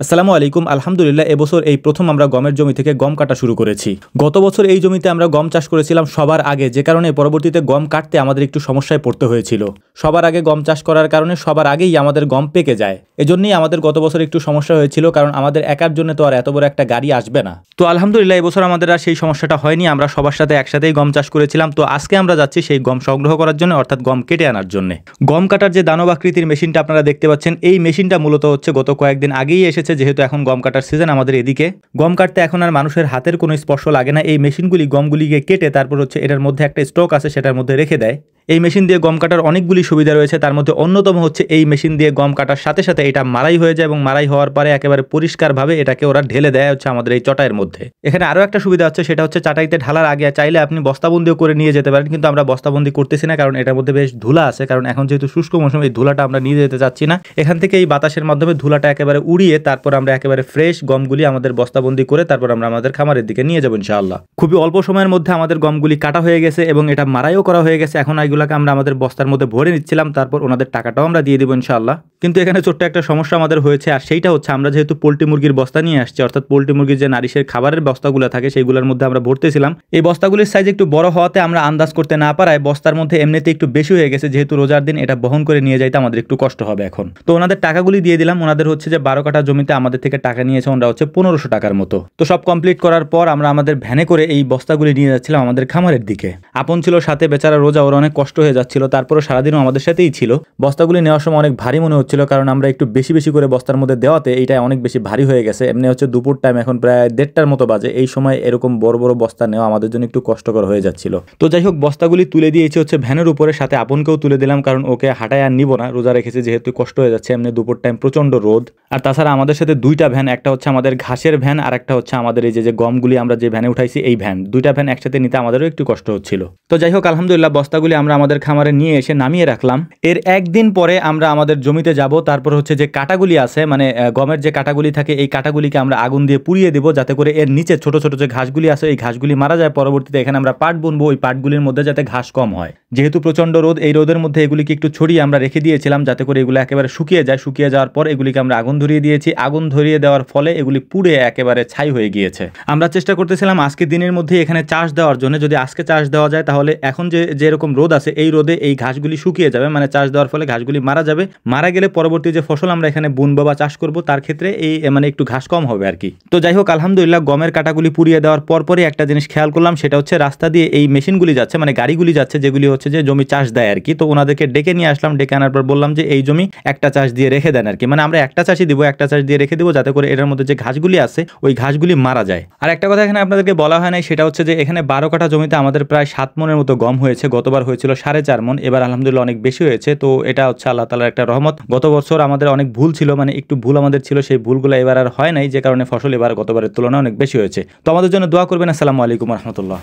আসসালামু আলাইকুম। আলহামদুলিল্লাহ এবছর এই প্রথম আমরা গমের জমি থেকে গম কাটা শুরু করেছি। গত বছর এই জমিতে আমরা গম চাষ করেছিলাম সবার আগে, যে কারণে পরবর্তীতে গম কাটতে আমাদের একটু সমস্যায় পড়তে হয়েছিল। সবার আগে গম চাষ করার কারণে সবার আগেই আমাদের গম পেকে যায়। এজন্যই আমাদের গত বছর একটু সমস্যা হয়েছিল, কারণ আমাদের একার জন্য তো আর এত বড় একটা গাড়ি আসবে না। তো আলহামদুলিল্লাহ এবছর আমাদের আর সেই সমস্যাটা হয়নি, আমরা সবার সাথে একসাথেই গম চাষ করেছিলাম। তো আজকে আমরা যাচ্ছি সেই গম সংগ্রহ করার জন্য, অর্থাৎ গম কেটে আনার জন্য। গম কাটার যে দানব আকৃতির মেশিনটা আপনারা দেখতে পাচ্ছেন, এই মেশিনটা মূলত হচ্ছে গত কয়েকদিন আগেই এসেছে, যেহেতু এখন গম কাটার সিজন আমাদের এদিকে। গম কাটতে এখন আর মানুষের হাতের কোনো স্পর্শ লাগে না। এই মেশিনগুলি গমগুলিকে কেটে তারপর হচ্ছে এটার মধ্যে একটা স্টক আছে, সেটার মধ্যে রেখে দেয়। এই মেশিন দিয়ে গম কাটার অনেকগুলি সুবিধা রয়েছে, তার মধ্যে অন্যতম হচ্ছে এই মেশিন দিয়ে গম কাটার সাথে সাথে এটা মারাই হয়ে যায়, এবং মারাই হওয়ার পরে একেবারে পরিষ্কারভাবে এটাকে ওরা ঢেলে দেয় হচ্ছে আমাদের এই চটাইয়ের মধ্যে। এখানে আরও একটা সুবিধা হচ্ছে, সেটা হচ্ছে চাটাইতে ঢালার আগে চাইলে আপনি বস্তাবন্দিও করে নিয়ে যেতে পারেন, কিন্তু আমরা বস্তাবন্দি করতেছি না, কারণ এটার মধ্যে বেশ ধুলা আছে। কারণ এখন যেহেতু শুষ্ক মৌসুম, এই ধুলাটা আমরা নিয়ে যেতে চাচ্ছি না। এখান থেকে এই বাতাসের মাধ্যমে ধুলাটা একেবারে উড়িয়ে তারপর আমরা একেবারে ফ্রেশ গমগুলি আমাদের বস্তাবন্দি করে তারপর আমরা আমাদের খামারের দিকে নিয়ে যাবো ইনশাআল্লাহ। খুবই অল্প সময়ের মধ্যে আমাদের গমগুলি কাটা হয়ে গেছে এবং এটা মারাইও করা হয়ে গেছে। এখন এইগুলোকে আমরা আমাদের বস্তার মধ্যে ভরে নিচ্ছিলাম, তারপর ওনাদের টাকাটাও আমরা দিয়ে দেবো ইনশাআল্লাহ। কিন্তু এখানে ছোট্ট একটা সমস্যা আমাদের হয়েছে, আর সেইটা হচ্ছে আমরা যেহেতু পোল্ট্রি মুরগির বস্তা নিয়ে আসছি, অর্থাৎ পোল্ট্রি মুরগির যে নারিশের খাবারের বস্তাগুলো থাকে সেইগুলোর মধ্যে আমরা ভরতেছিলাম। এই বস্তাগুলির সাইজ একটু বড় হওয়াতে আমরা আন্দাজ করতে না পারায় বস্তার মধ্যে এমনিতে একটু বেশি হয়ে গেছে। যেহেতু রোজার দিন এটা বহন করে নিয়ে যাইতে আমাদের একটু কষ্ট হবে এখন। তো ওনাদের টাকাগুলি দিয়ে দিলাম। ওনাদের হচ্ছে যে 12 কাঠা জমিতে আমাদের থেকে টাকা নিয়েছে ওনারা হচ্ছে 1500 টাকার মতো। তো সব কমপ্লিট করার পর আমরা আমাদের ভ্যানে করে এই বস্তাগুলি নিয়ে যাচ্ছিলাম আমাদের খামারের দিকে। আপন ছিল সাথে, বেচারা রোজা, ওর অনেক কষ্ট হয়ে যাচ্ছিল, তারপরও সারাদিনও আমাদের সাথেই ছিল। বস্তাগুলি নেওয়ার সময় অনেক ভারী মনে হচ্ছিল, কারণ আমরা একটু বেশি বেশি করে বস্তার মধ্যে দেওয়াতে এইটা অনেক বেশি ভারী হয়ে গেছে। এমনি হচ্ছে দুপুর টাইম, এখন প্রায় 1:30টার মতো বাজে। এই সময় এরকম বড় বড় বস্তা নেওয়া আমাদের জন্য একটু কষ্টকর হয়ে যাচ্ছিল। তো যাই হোক, বস্তাগুলি তুলে দিয়েছি হচ্ছে ভ্যানের উপরে, সাথে আপনকেও তুলে দিলাম, কারণ ওকে হাঁটায় আর নিব না, রোজা রেখেছে যেহেতু কষ্ট হয়ে যাচ্ছে। এমনি দুপুর টাইম প্রচন্ড রোদ। আর তাছাড়া আমাদের সাথে দুইটা ভ্যান, একটা হচ্ছে আমাদের ঘাসের ভ্যান আর একটা হচ্ছে আমাদের এই যে গমগুলি আমরা যে ভ্যানে উঠাইছি এই ভ্যান, দুইটা ভ্যান একসাথে নিতে আমাদেরও একটু কষ্ট হচ্ছিল। তো যাই হোক, আলহামদুলিল্লাহ বস্তাগুলি আমরা আমাদের খামারে নিয়ে এসে নামিয়ে রাখলাম। এর একদিন পরে আমরা আমাদের জমিতে যাব। তারপর হচ্ছে যে কাটাগুলি আছে, মানে গমের যে কাটাগুলি থাকে, এই কাটাগুলিকে আমরা আগুন দিয়ে পুড়িয়ে দেবো, যাতে করে এর নিচে ছোট ছোট যে ঘাসগুলি আছে এই ঘাসগুলি মারা যায়। পরবর্তীতে এখানে আমরা পাট বুনবো, ওই পাটগুলির মধ্যে যাতে ঘাস কম হয়। যেহেতু প্রচন্ড রোদ, এই রোদের মধ্যে এগুলিকে একটু ছড়িয়ে আমরা রেখে দিয়েছিলাম, যাতে করে এগুলো একেবারে শুকিয়ে যায়। শুকিয়ে যাওয়ার পর এগুলিকে আমরা আগুন ধরিয়ে দিয়েছি। আগুন ধরিয়ে দেওয়ার ফলে এগুলি পুড়ে একেবারে ছাই হয়ে গিয়েছে। আমরা চেষ্টা করতেছিলাম আজকে দিনের মধ্যে এখানে চাষ দেওয়ার জন্য। যদি আজকে চাষ দেওয়া যায় তাহলে এখন যেরকম রোদ আছে এই রোদে এই ঘাসগুলি শুকিয়ে যাবে, মানে চাষ দেওয়ার ফলে ঘাসগুলি মারা যাবে। মারা গেলে পরবর্তী যে ফসল আমরা এখানে বুনবো বা চাষ করব তার ক্ষেত্রে এই মানে একটু ঘাস কম হবে আর কি। তো যাই হোক, আলহামদুলিল্লাহ গমের কাটাগুলি পুড়িয়ে দেওয়ার পরপরই একটা জিনিস খেয়াল করলাম, সেটা হচ্ছে রাস্তা দিয়ে এই মেশিনগুলি যাচ্ছে, মানে গাড়িগুলি যাচ্ছে, যেগুলি হচ্ছে যে জমি চাষ দেয় আর কি। তো ওনাদেরকে ডেকে নিয়ে আসলাম, ডেকে আনার পর বললাম যে এই জমি একটা চাষ দিয়ে রেখে দেন আর কি, মানে আমরা একটা চাষই দিব, একটা চাষ দিয়ে রেখে দেবো, যাতে করে এটার মধ্যে যে ঘাসগুলি আছে ওই ঘাসগুলি মারা যায়। আর একটা কথা এখানে আপনাদেরকে বলা হয় নাই, সেটা হচ্ছে যে এখানে 12 কাঠা জমিতে আমাদের প্রায় 7 মনের মতো গম হয়েছে। গতবার হয়েছিল 4.5 মন, এবার আলহামদুলিল্লাহ অনেক বেশি হয়েছে। তো এটা হচ্ছে আল্লাহ তাআলার একটা রহমত। গত বছর আমাদের অনেক ভুল ছিল, মানে একটু ভুল আমাদের ছিল, সেই ভুলগুলো এবার আর হয় নাই, যে কারণে ফসল এবার গতবারের তুলনায় অনেক বেশি হয়েছে। তো আমাদের জন্য দোয়া করবেন। আসসালামু আলাইকুম রহমতুল্লাহ।